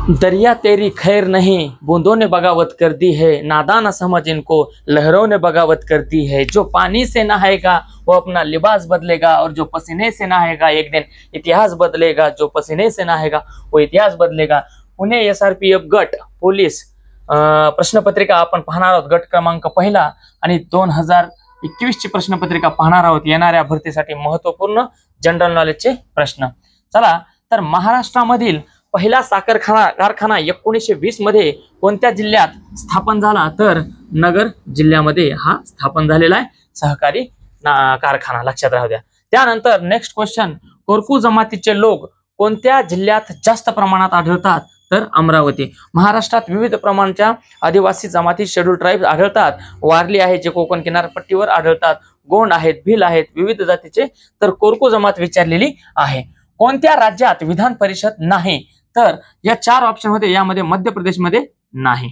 दरिया तेरी खैर नहीं, बूंदों ने बगावत कर दी है, नादान न समझ इनको, लहरों ने बगावत कर दी है। जो पानी से नहाएगा वो अपना लिबास बदलेगा, और जो पसीने से नहाएगा एक दिन इतिहास बदलेगा। जो पसीने से नहाएगा वो इतिहास बदलेगा। पुणे SRPF गट पोलीस प्रश्नपत्रिका आपण पाहणार आहोत, गट क्रमांक पहिला, आणि 2021 ची प्रश्नपत्रिका पाहणार आहोत, येणाऱ्या भरतीसाठी महत्वपूर्ण जनरल नॉलेजचे प्रश्न। चला तर महाराष्ट्रामधील पहिला साखर कारखाना 1920 मध्ये कोणत्या जिल्ह्यात स्थापन झाला? तर नगर जिल्ह्यामध्ये हा स्थापन झालेला आहे सहकारी कारखाना, लक्षात राहू द्या। त्यानंतर नेक्स्ट क्वेश्चन, कोरकू जमातीचे लोक कोणत्या जिल्ह्यात जास्त प्रमाणात आढळतात? तर अमरावती। महाराष्ट्रात विविध प्रमाणाच्या आदिवासी जमाती शेड्यूल ट्राइब्स आढळतात। वारली आहे जे कोकण किनारपट्टीवर आढळतात, गोंड आहेत, भिल आहेत, विविध जातीचे, तर कोरकू जमात विचारलेली आहे। कोणत्या राज्यात विधान परिषद नाही? तर या 4 ऑप्शन मध्ये यामध्ये मध्य प्रदेशमध्ये नाही,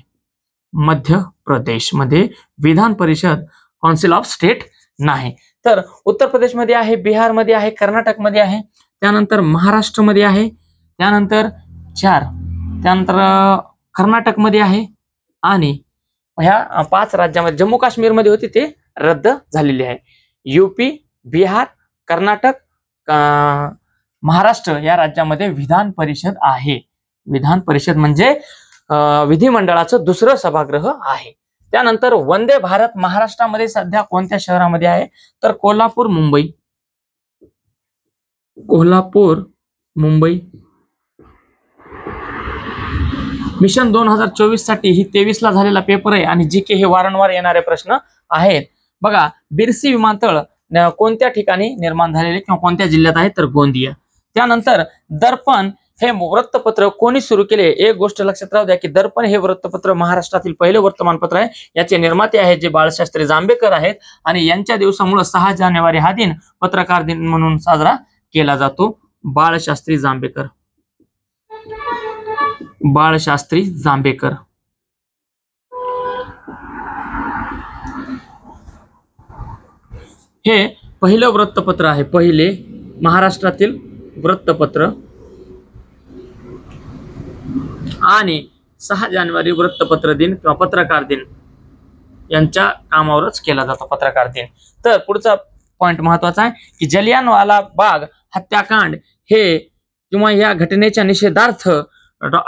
मध्य प्रदेशमध्ये Vidhan Parishad council of state नाही। तर उत्तर प्रदेशमध्ये आहे, बिहारमध्ये आहे, कर्नाटकमध्ये आहे, त्यानंतर महाराष्ट्रमध्ये आहे, त्यानंतर कर्नाटकमध्ये आहे, आणि ह्या 5 राज्यामध्ये जम्मू काश्मीरमध्ये होती ते रद्द झालेली आहे। UP, बिहार, कर्नाटक, महाराष्ट्र या राज्यामध्ये विधान परिषद आहे। विधान परिषद म्हणजे विधिमंडळाचं दुसरं सभागृह आहे। त्यानंतर वंदे भारत महाराष्ट्रामध्ये सध्या कोणत्या शहरामध्ये आहे? तर कोल्हापूर, मुंबई। कोल्हापूर, मुंबई। मिशन 2024 साठी ही 23 ला झालेला पेपर आहे, आणि GK हे वारंवार येणारे प्रश्न आहेत। बघा, बिरसी विमानतळ कोणत्या ठिकाणी निर्माण झालेले किंवा कोणत्या जिल्ह्यात आहे? तर गोंदिया। त्यानंतर दर्पण हे वृत्तपत्र कोणी सुरू केले? एक गोष्ट लक्षात राहू द्या की दर्पण हे वृत्तपत्र महाराष्ट्रातील पहिले वर्तमानपत्र आहे। याचे निर्माते आहेत जे बाळशास्त्री जांभेकर आहेत, आणि यांच्या दिवसामुळे 6 जानेवारी हा दिन पत्रकार दिन म्हणून साजरा केला जातो। बाळशास्त्री जांभेकर, बाळशास्त्री जांभेकर। हे पहिलं वृत्तपत्र आहे, पहिले महाराष्ट्रातील वृत्तपत्र, आणि 6 जानेवारी वृत्तपत्र दिन किंवा पत्रकार दिन यांच्या कामावरच केला जातो, पत्रकार दिन। तर पुढचा पॉइंट महत्वाचा आहे की जलियांवाला बाग हत्याकांड हे किंवा या घटनेच्या निषेधार्थ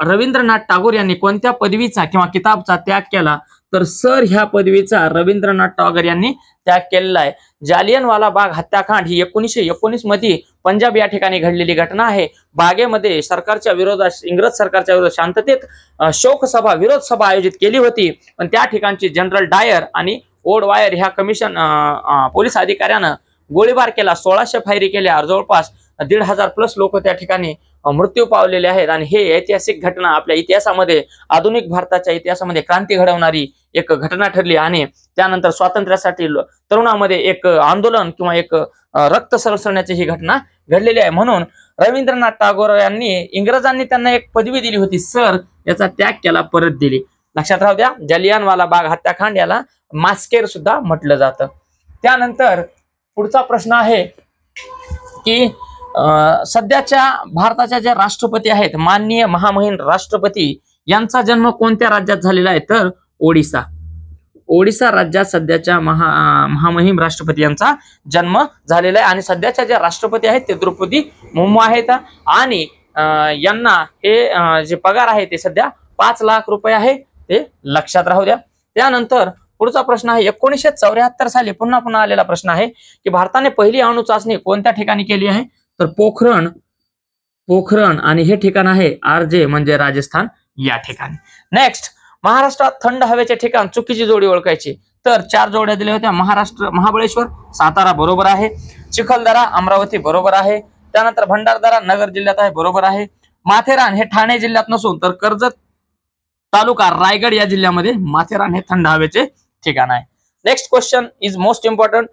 रवींद्रनाथ टागोर यांनी कोणत्या पदवीचा किंवा किताबचा त्याग केला? तर सर ह्या पदवीचा रवींद्रनाथ टागोर यांनी त्याग केलेला आहे। जालियनवाला बाग हत्याकांड ही 1919 मध्ये पंजाब या ठिकाणी घडलेली घटना आहे। बागेमध्ये सरकारच्या विरोधात, इंग्रज सरकारच्या विरोधात शांततेत शोक सभा, विरोध सभा आयोजित केली होती, पण त्या ठिकाणची जनरल डायर आणि ओडवायर ह्या कमिशन पोलीस अधिकाऱ्यानं गोळीबार केला, 1600 फायरी केल्या, जवळपास 1500+ लोक त्या ठिकाणी मृत्यू पावलेले आहेत। आणि हे ऐतिहासिक घटना आपल्या इतिहासामध्ये, आधुनिक भारताच्या इतिहासामध्ये क्रांती घडवणारी एक घटना ठरली, आणि त्यानंतर स्वातंत्र्यासाठी तरुणांमध्ये एक आंदोलन किंवा एक रक्त सळसळण्याची ही घटना घडलेली आहे। म्हणून रवींद्रनाथ टागोर यांनी, इंग्रजांनी त्यांना एक पदवी दिली होती सर, याचा त्याग केला, परत दिली। लक्षात राहू द्या, जालियनवाला बाग हत्याकांड याला मास्केर सुद्धा म्हटलं जातं। त्यानंतर पुढचा प्रश्न आहे की सध्याच्या भारताच्या ज्या राष्ट्रपती आहेत, माननीय महामहिम राष्ट्रपती, यांचा जन्म कोणत्या राज्यात झालेला आहे? तर ओडिसा। ओडिसा राज्यात सध्याच्या महामहिम राष्ट्रपती यांचा जन्म झालेला आहे, आणि सध्याच्या ज्या राष्ट्रपती आहेत ते द्रौपदी मुर्मू आहेत, आणि यांना हे जे पगार आहे ते सध्या 5 लाख रुपये आहे, ते लक्षात राहू द्या। त्यानंतर पुढचा प्रश्न आहे 1974 साली पुन्हा आलेला प्रश्न आहे की भारताने पहिली अणु चाचणी कोणत्या ठिकाणी केली आहे? तर पोखरण, आणि हे ठिकाण आहे RJ म्हणजे राजस्थान या ठिकाणी। नेक्स्ट, महाराष्ट्रात थंड हवेचे ठिकाण चुकीची जोडी ओळखायची। तर 4 जोड्या दिल्या होत्या, महाबळेश्वर, सातारा बरोबर आहे, चिखलदरा, अमरावती बरोबर आहे, त्यानंतर भंडारदरा नगर जिल्ह्यात आहे बरोबर आहे, माथेरान हे ठाणे जिल्ह्यात नसून तर कर्जत तालुका रायगड या जिल्ह्यामध्ये माथेरान हे थंड हवेचे ठिकाण आहे। Next question is most important.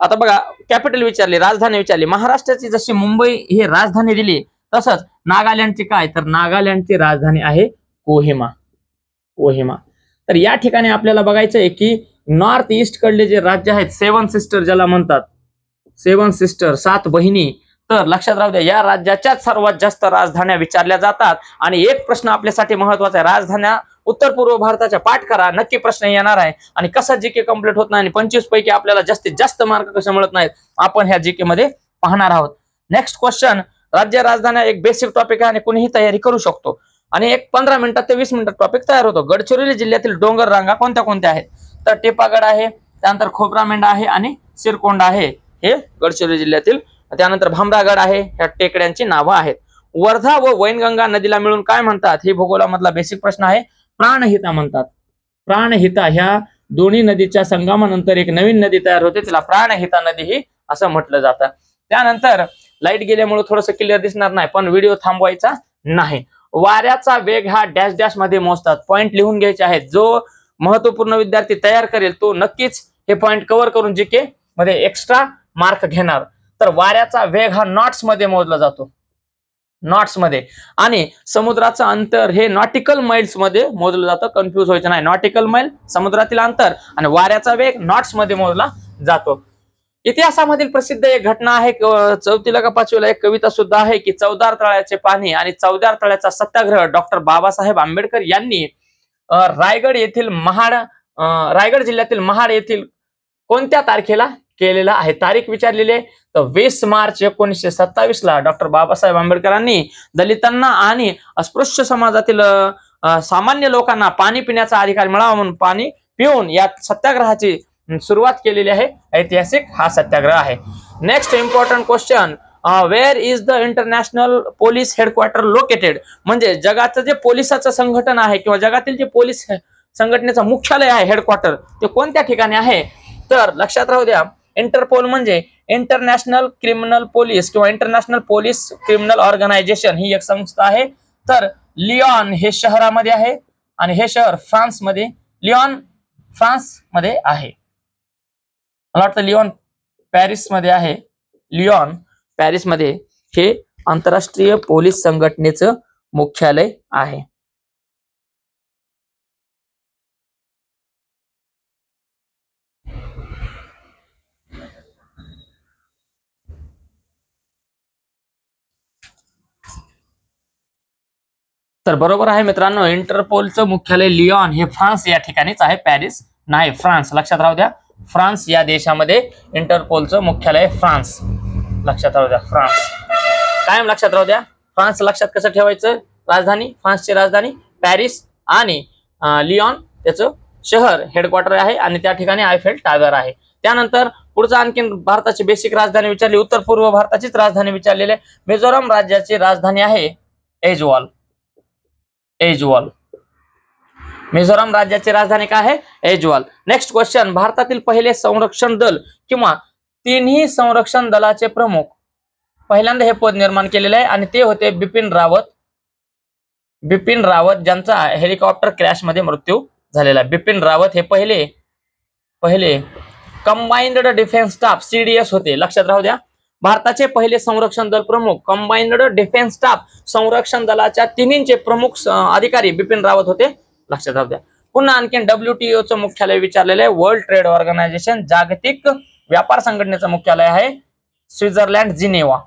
आता बघा, कॅपिटल विचारली, राजधानी विचारली। महाराष्ट्राची जशी मुंबई ही राजधानी दिली, तसंच नागालँडची काय? तर नागालँडची राजधानी आहे कोहिमा। तर या ठिकाणी आपल्याला बघायचं आहे की नॉर्थ ईस्ट कडले जे राज्य आहेत, 7 सिस्टर ज्याला म्हणतात, 7 सिस्टर, 7 बहिणी, तर लक्षात राहू द्या, या राज्याच्या सर्वात जास्त राजधान्या विचारल्या जातात. आणि एक प्रश्न आपल्यासाठी महत्वाचा आहे, राजधान्या उत्तर पूर्व भारताच्या पाठ करा, नक्की प्रश्न येणार आहे. आणि कसा जीके कम्प्लीट होत नाही आणि 25 पैकी आपल्याला जास्तीत जास्त मार्क कसे मिळत नाहीत आपण ह्या जीके मध्ये पाहणार आहोत. नेक्स्ट क्वेश्चन, राज्य राजधान्या एक बेसिक टॉपिक आहे आणि कुणीही तयारी करू शकतो आणि एक 15 मिनिटात ते 20 मिनिटात टॉपिक तयार होतो. गडचिरोली जिल्ह्यातील डोंगर रांगा कोणत्या कोणत्या आहेत? तर टिपागड आहे, त्यानंतर खोब्रामेंढा आहे आणि सिरकोंडा आहे, हे गडचिरोली जिल्ह्यातील. त्यानंतर भामरागड आहे, ह्या टेकड्यांची नावं आहेत. वर्धा व वैनगंगा नदीला मिळून काय म्हणतात? ही भूगोलामधला बेसिक प्रश्न आहे. प्राणहिता म्हणतात. प्राणहिता ह्या दोन्ही नदीच्या संगमानंतर एक नवीन नदी तयार होते, तिला प्राणहिता नदी ही असं म्हटलं जातं. त्यानंतर लाईट गेल्यामुळे थोडंसं क्लिअर दिसणार नाही, पण व्हिडिओ थांबवायचा नाही. वाऱ्याचा वेग हा डॅश डॅश मध्ये मोजतात. पॉइंट लिहून घ्यायचे आहेत. जो महत्वपूर्ण विद्यार्थी तयार करेल तो नक्कीच हे पॉइंट कव्हर करून जीके मध्ये एक्स्ट्रा मार्क घेणार. तर वाऱ्याचा वेग हा नॉट्स मध्ये मोजला जातो, नॉट्स मध्ये. आणि समुद्राचं अंतर हे नॉटिकल माइल्स मध्ये मोजलं जातं, कन्फ्युज व्हायचं नाही. नॉटिकल माइल समुद्रातील अंतर आणि वाऱ्याचा वेग नॉट्स मध्ये मोजला जातो. इतिहासामधील प्रसिद्ध एक घटना आहे, 4वीला का 5वीला एक कविता सुद्धा आहे की चवदार तळ्याचे पाणी आणि चवदार तळ्याचा सत्याग्रह डॉक्टर बाबासाहेब आंबेडकर यांनी रायगड जिल्ह्यातील महाड येथील कोणत्या तारखेला केलेला आहे? तारीख विचारलेली आहे. तर 20 मार्च 1927 ला डॉक्टर बाबासाहेब आंबेडकरांनी दलितांना आणि अस्पृश्य समाजातील सामान्य लोकांना पाणी पिण्याचा अधिकार मिळावा म्हणून पाणी पिऊन या सत्याग्रहाची सुरुवात केलेली आहे. ऐतिहासिक हा सत्याग्रह आहे. Next important question, where is the international police headquarter located? म्हणजे जगाचं जे पोलिसाचं संघटन आहे किंवा जगातील जे पोलीस संघटनेचं मुख्यालय आहे, हेडक्वार्टर, ते कोणत्या ठिकाणी आहे? तर लक्षात राहू द्या, इंटरपोल म्हणजे इंटरनॅशनल क्रिमिनल पोलीस किंवा इंटरनॅशनल पोलीस क्रिमिनल ऑर्गनायझेशन ही एक संस्था आहे. तर लिओन हे शहरामध्ये आहे आणि हे शहर फ्रान्समध्ये, लिओन फ्रान्स मध्ये आहे. मला वाटतं लिओन पॅरिस मध्ये आहे. लिओन पॅरिस मध्ये हे आंतरराष्ट्रीय पोलीस संघटनेचं मुख्यालय आहे. तर बरोबर आहे मित्रांनो, इंटरपोलचं मुख्यालय लिओन हे फ्रान्स या ठिकाणीच आहे, पॅरिस नाही, फ्रान्स. लक्षात राहू द्या, फ्रान्स या देशामध्ये इंटरपोलचं मुख्यालय फ्रान्स. लक्षात राहू द्या, फ्रान्स कायम लक्षात राहू द्या. फ्रान्स लक्षात कसं ठेवायचं? राजधानी, फ्रान्सची राजधानी पॅरिस आणि लिओन त्याचं शहर हेडक्वार्टर आहे आणि त्या ठिकाणी आयफेल टावर आहे. त्यानंतर पुढचं आणखीन भारताची बेसिक राजधानी विचारली, उत्तर पूर्व भारताचीच राजधानी विचारलेली आहे. मिझोरम राज्याची राजधानी आहे ऐजवाल. ऐजवाल, मिझोरम राज्याची राजधानी काय आहे? ऐजवाल. नेक्स्ट क्वेश्चन, भारतातील पहिले संरक्षण दल किंवा तिन्ही संरक्षण दलाचे प्रमुख पहिल्यांदा हे पद निर्माण केलेले आहे आणि ते होते बिपिन रावत. बिपिन रावत ज्यांचा हेलिकॉप्टर क्रॅश मध्ये मृत्यू झालेला. बिपिन रावत हे पहिले कंबाइंड डिफेन्स स्टाफ CDS होते. लक्षात राहू द्या, भारताचे पहिले संरक्षण दल प्रमुख कंबाइंड डिफेन्स स्टाफ संरक्षण दलाच्या तिन्हींचे प्रमुख अधिकारी बिपिन रावत होते. लक्षात राहू द्या. पुन्हा आणखीन WTO चं मुख्यालय विचारलेलं आहे. वर्ल्ड ट्रेड ऑर्गनायझेशन जागतिक व्यापार संघटनेचं मुख्यालय आहे स्वित्झर्लंड, जिनेवा.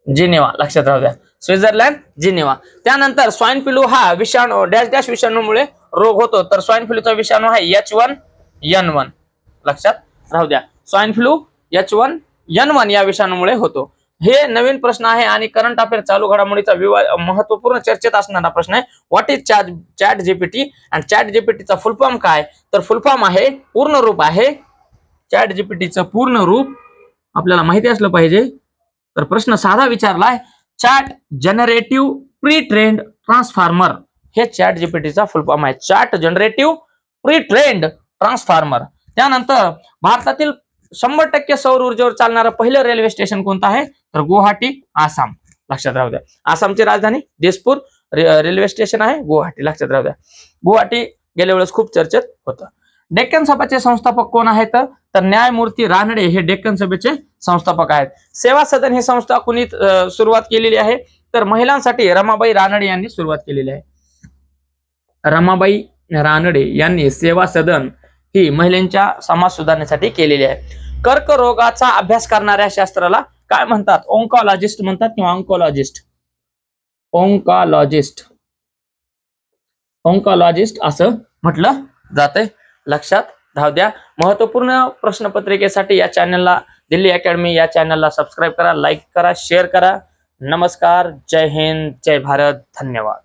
जिनेवा लक्षात राहू द्या, स्वित्झर्लंड, जिनेवा. त्यानंतर स्वाईन फ्लू हा विषाणू डॅश डॅश विषाणूमुळे रोग होतो. तर स्वाईन फ्लूचा विषाणू आहे H1N1. लक्षात राहू द्या, स्वाईन फ्लू H1N1 या विषाणूमुळे होतो. हे नवीन प्रश्न आहे आणि करंट अफेअर चालू घडामोडीचा महत्वपूर्ण चर्चेत असणारा प्रश्न आहे. व्हॉट इज चॅट जीपीटी आणि चॅट जीपीटीचा फुल फॉर्म काय? तर फुल फॉर्म आहे, पूर्ण रूप आहे. चॅट जीपीटीचं पूर्ण रूप आपल्याला माहिती असलं पाहिजे. तर प्रश्न साधा विचारलाय, chat generative pre trained transformer हे चॅट जीपीटीचा फुल फॉर्म आहे. Chat generative pre trained transformer. त्यानंतर भारतातील 100% सौर ऊर्जेवर चालणारं पहिलं रेल्वे स्टेशन कोणतं आहे? तर गुवाहाटी, आसाम. लक्षात राहू द्या, आसामची राजधानी दिसपूर, रेल्वे स्टेशन आहे गुवाहाटी. लक्षात राहू द्या, गुवाहाटी गेल्या वेळेस खूप चर्चेत होतं. डेक्कन सभेचे संस्थापक कोण आहेत? तर न्यायमूर्ती रानडे हे डेक्कन सभेचे संस्थापक आहेत. सेवा सदन ही संस्था कुणी सुरुवात केलेली आहे? तर महिलांसाठी रमाबाई रानडे यांनी सुरुवात केलेली आहे. रमाबाई रानडे यांनी सेवा सदन ही महिलांच्या समाज सुधारण्यासाठी केलेली आहे. कर्करोगाचा अभ्यास करणाऱ्या शास्त्राला काय म्हणतात? ओंकॉलॉजिस्ट म्हणतात किंवा ऑन्कोलॉजिस्ट, ओंकॉलॉजिस्ट असं म्हटलं जातंय, लक्षात राहू द्या. महत्वपूर्ण प्रश्नपत्रिकेसाठी या चॅनलला, दिल्ली अकॅडमी या चॅनलला सबस्क्राईब करा, लाईक करा, शेअर करा. नमस्कार, जय हिंद, जय भारत, धन्यवाद.